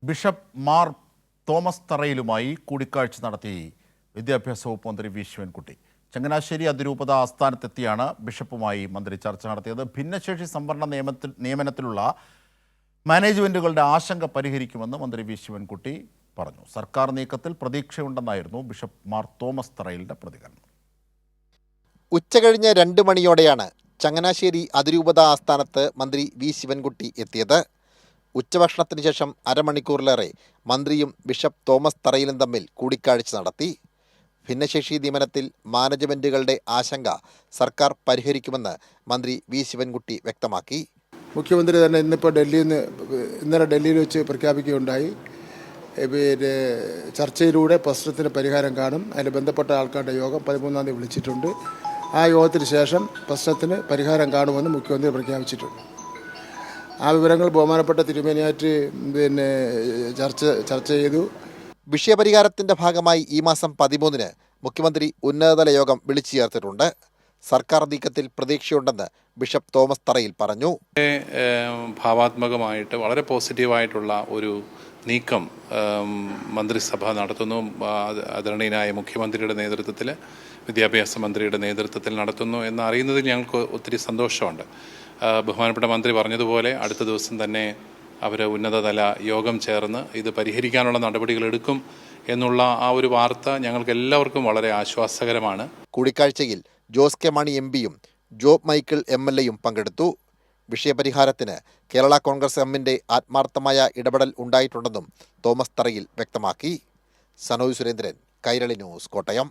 Bishop Mar Thomas തറയിലുമായി കൂടിക്കാഴ്ച നടത്തി വിദ്യാഭ്യാസ വകുപ്പ് മന്ത്രി വി ശിവൻകുട്ടി. ചങ്ങനാശ്ശേരി അതിരൂപത ആസ്ഥാനത്തെത്തിയാണ് ബിഷപ്പുമായി മന്ത്രി ചർച്ച നടത്തിയത്. ഭിന്നശേഷി സംവരണ നിയമനത്തിലുള്ള മാനേജ്മെന്റുകളുടെ ആശങ്ക പരിഹരിക്കുമെന്ന് മന്ത്രി വി ശിവൻകുട്ടി പറഞ്ഞു. സർക്കാർ നീക്കത്തിൽ പ്രതീക്ഷയുണ്ടെന്നായിരുന്നു ബിഷപ്പ് മാർ തോമസ് തറയിലിന്റെ പ്രതികരണം. ഉച്ചകഴിഞ്ഞ് 2 മണിയോടെയാണ് ചങ്ങനാശ്ശേരി അതിരൂപത ആസ്ഥാനത്ത് മന്ത്രി വി ശിവൻകുട്ടി എത്തിയത്. ഉച്ചഭക്ഷണത്തിന് ശേഷം അരമണിക്കൂറിലേറെ മന്ത്രിയും ബിഷപ്പ് തോമസ് തറയിലും തമ്മിൽ കൂടിക്കാഴ്ച നടത്തി. ഭിന്നശേഷി നിയമനത്തിൽ മാനേജ്മെന്റുകളുടെ ആശങ്ക സർക്കാർ പരിഹരിക്കുമെന്ന് മന്ത്രി വി ശിവൻകുട്ടി വ്യക്തമാക്കി. മുഖ്യമന്ത്രി തന്നെ ഇന്നലെ ഡൽഹിയിൽ വെച്ച് പ്രഖ്യാപിക്കുകയുണ്ടായി. ചർച്ചയിലൂടെ പ്രശ്നത്തിന് പരിഹാരം കാണും. അതിൽ ബന്ധപ്പെട്ട ആൾക്കാരുടെ യോഗം 13-ാം തീയതി വിളിച്ചിട്ടുണ്ട്. ആ യോഗത്തിന് ശേഷം പ്രശ്നത്തിന് പരിഹാരം കാണുമെന്ന് മുഖ്യമന്ത്രി പ്രഖ്യാപിച്ചിട്ടുണ്ട്. ആ വിവരങ്ങൾ ബഹുമാനപ്പെട്ട തിരുമേനിയായിട്ട് ചർച്ച ചെയ്തു. വിഷയപരിഹാരത്തിന്റെ ഭാഗമായി ഈ മാസം 13-ന് മുഖ്യമന്ത്രി ഉന്നതതല യോഗം വിളിച്ചു ചേർത്തിട്ടുണ്ട്. സർക്കാർ നീക്കത്തിൽ പ്രതീക്ഷയുണ്ടെന്ന് ബിഷപ്പ് തോമസ് തറയിൽ പറഞ്ഞു. ഭാവാത്മകമായിട്ട് വളരെ പോസിറ്റീവായിട്ടുള്ള ഒരു നീക്കം മന്ത്രിസഭ നടത്തുന്നു. ആദരണീയനായ മുഖ്യമന്ത്രിയുടെ നേതൃത്വത്തിൽ, വിദ്യാഭ്യാസ മന്ത്രിയുടെ നേതൃത്വത്തിൽ നടത്തുന്നു എന്നറിയുന്നതിൽ ഞങ്ങൾക്ക് ഒത്തിരി സന്തോഷമുണ്ട്. ബഹുമാനപ്പെട്ട മന്ത്രി പറഞ്ഞതുപോലെ അടുത്ത ദിവസം തന്നെ അവർ ഉന്നതതല യോഗം ചേർന്ന് ഇത് പരിഹരിക്കാനുള്ള നടപടികൾ എടുക്കും എന്നുള്ള ആ ഒരു വാർത്ത ഞങ്ങൾക്ക് എല്ലാവർക്കും വളരെ ആശ്വാസകരമാണ്. കൂടിക്കാഴ്ചയിൽ ജോസ് കെ മാണി എംപിയും ജോബ് മൈക്കിൾ MLAയും പങ്കെടുത്തു. വിഷയപരിഹാരത്തിന് കേരള കോൺഗ്രസ് എമ്മിന്റെ ആത്മാർത്ഥമായ ഇടപെടൽ ഉണ്ടായിട്ടുണ്ടെന്നും തോമസ് തറയിൽ വ്യക്തമാക്കി. സനോജ് സുരേന്ദ്രൻ, കൈരളി ന്യൂസ്, കോട്ടയം.